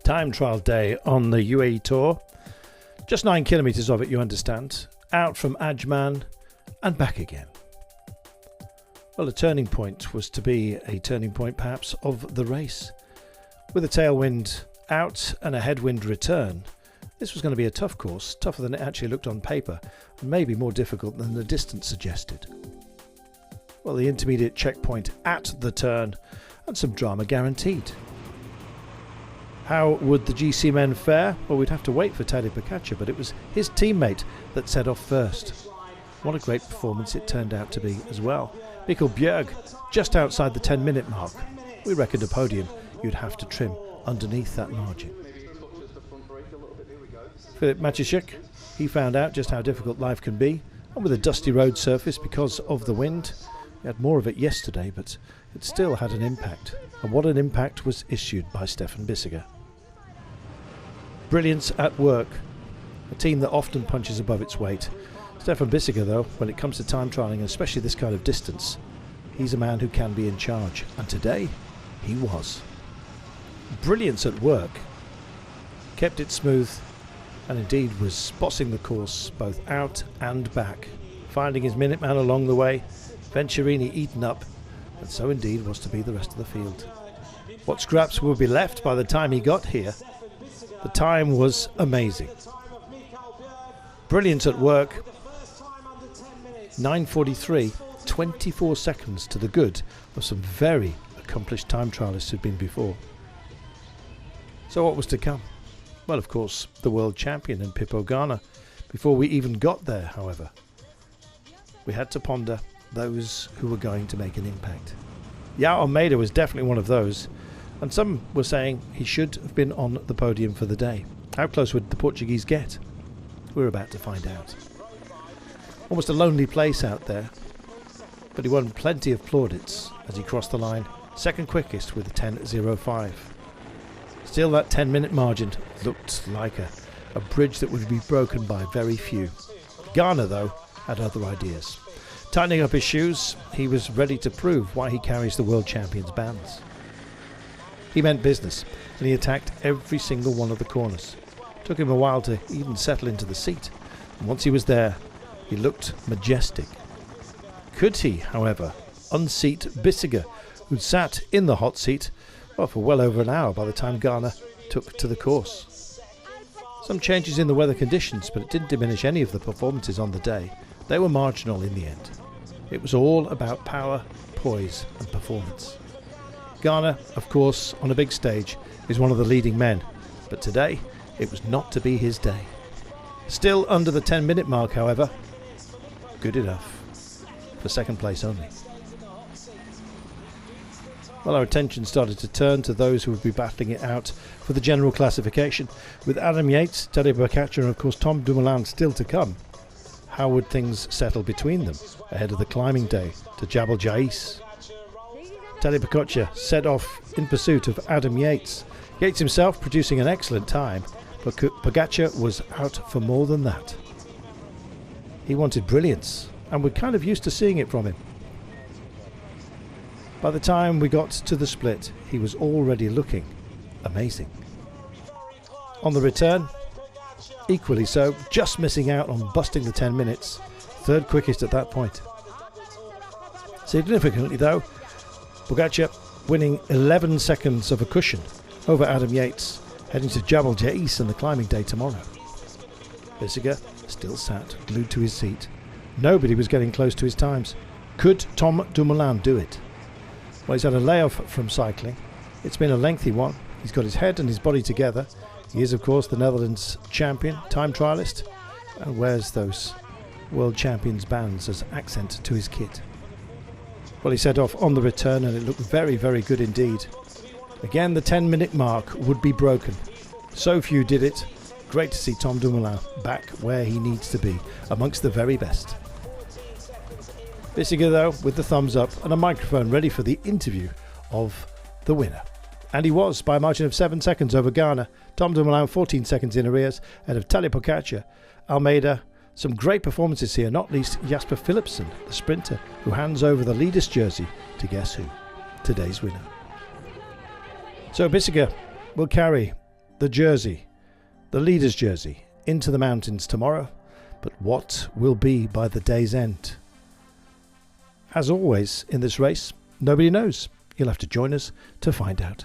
Time trial day on the UAE Tour. Just 9 kilometres of it, you understand. Out from Ajman and back again. Well, a turning point was to be a turning point perhaps of the race. With a tailwind out and a headwind return, this was going to be a tough course, tougher than it actually looked on paper, and maybe more difficult than the distance suggested. Well, the intermediate checkpoint at the turn, and some drama guaranteed. How would the GC men fare? Well, we'd have to wait for Tadej Pogačar, but it was his teammate that set off first. What a great performance it turned out to be as well. Mikkel Bjerg, just outside the 10-minute mark. We reckoned a podium you'd have to trim underneath that margin. Filip Maciejczuk, he found out just how difficult life can be, and with a dusty road surface because of the wind. We had more of it yesterday, but it still had an impact. And what an impact was issued by Stefan Bissegger. Brilliance at work. A team that often punches above its weight. Stefan Bissegger, though, when it comes to time trialling, especially this kind of distance, he's a man who can be in charge. And today, he was. Brilliance at work. Kept it smooth, and indeed was bossing the course both out and back. Finding his Minuteman along the way. Venturini eaten up, and so indeed was to be the rest of the field. What scraps would be left by the time he got here? The time was amazing. Brilliant at work. 9:43, 24 seconds to the good of some very accomplished time trialists who'd been before. So what was to come? Well, of course, the world champion and Filippo Ganna. Before we even got there, however, we had to ponder those who were going to make an impact. João Almeida was definitely one of those, and some were saying he should have been on the podium for the day. How close would the Portuguese get? We're about to find out. Almost a lonely place out there, but he won plenty of plaudits as he crossed the line, second quickest with a 10.05. Still, that 10-minute margin looked like a bridge that would be broken by very few. Ganna, though, had other ideas. Tightening up his shoes, he was ready to prove why he carries the world champion's bands. He meant business, and he attacked every single one of the corners. Took him a while to even settle into the seat, and once he was there, he looked majestic. Could he, however, unseat Bissegger, who'd sat in the hot seat for well over an hour by the time Ganna took to the course? Some changes in the weather conditions, but it didn't diminish any of the performances on the day. They were marginal in the end. It was all about power, poise and performance. Ganna, of course, on a big stage, is one of the leading men, but today it was not to be his day. Still under the 10-minute mark, however. Good enough. For second place only. Well, our attention started to turn to those who would be battling it out for the general classification, with Adam Yates, Tadej Pogačar and of course Tom Dumoulin still to come. How would things settle between them ahead of the climbing day to Jabal Jais? Tadej Pogačar set off in pursuit of Adam Yates. Yates himself producing an excellent time, but Pogačar was out for more than that. He wanted brilliance, and we're kind of used to seeing it from him. By the time we got to the split, he was already looking amazing. On the return, equally so, just missing out on busting the 10 minutes, third quickest at that point. Significantly though, Pogačar winning 11 seconds of a cushion over Adam Yates, heading to Jabal Jais and the climbing day tomorrow. Bissegger still sat glued to his seat. Nobody was getting close to his times. Could Tom Dumoulin do it? Well, he's had a layoff from cycling. It's been a lengthy one. He's got his head and his body together. He is, of course, the Netherlands champion, time trialist, and wears those world champions bands as accent to his kit. Well, he set off on the return and it looked very, very good indeed. Again, the 10-minute mark would be broken. So few did it. Great to see Tom Dumoulin back where he needs to be, amongst the very best. Bissegger, though, with the thumbs up and a microphone ready for the interview of the winner. And he was, by a margin of 7 seconds over Ganna. Tom Dumoulin 14 seconds in arrears, ahead of Tadej Pogačar. Almeida, some great performances here, not least Jasper Philipsen, the sprinter, who hands over the leader's jersey to guess who? Today's winner. So Bissegger will carry the jersey, the leader's jersey, into the mountains tomorrow. But what will be by the day's end? As always in this race, nobody knows. You'll have to join us to find out.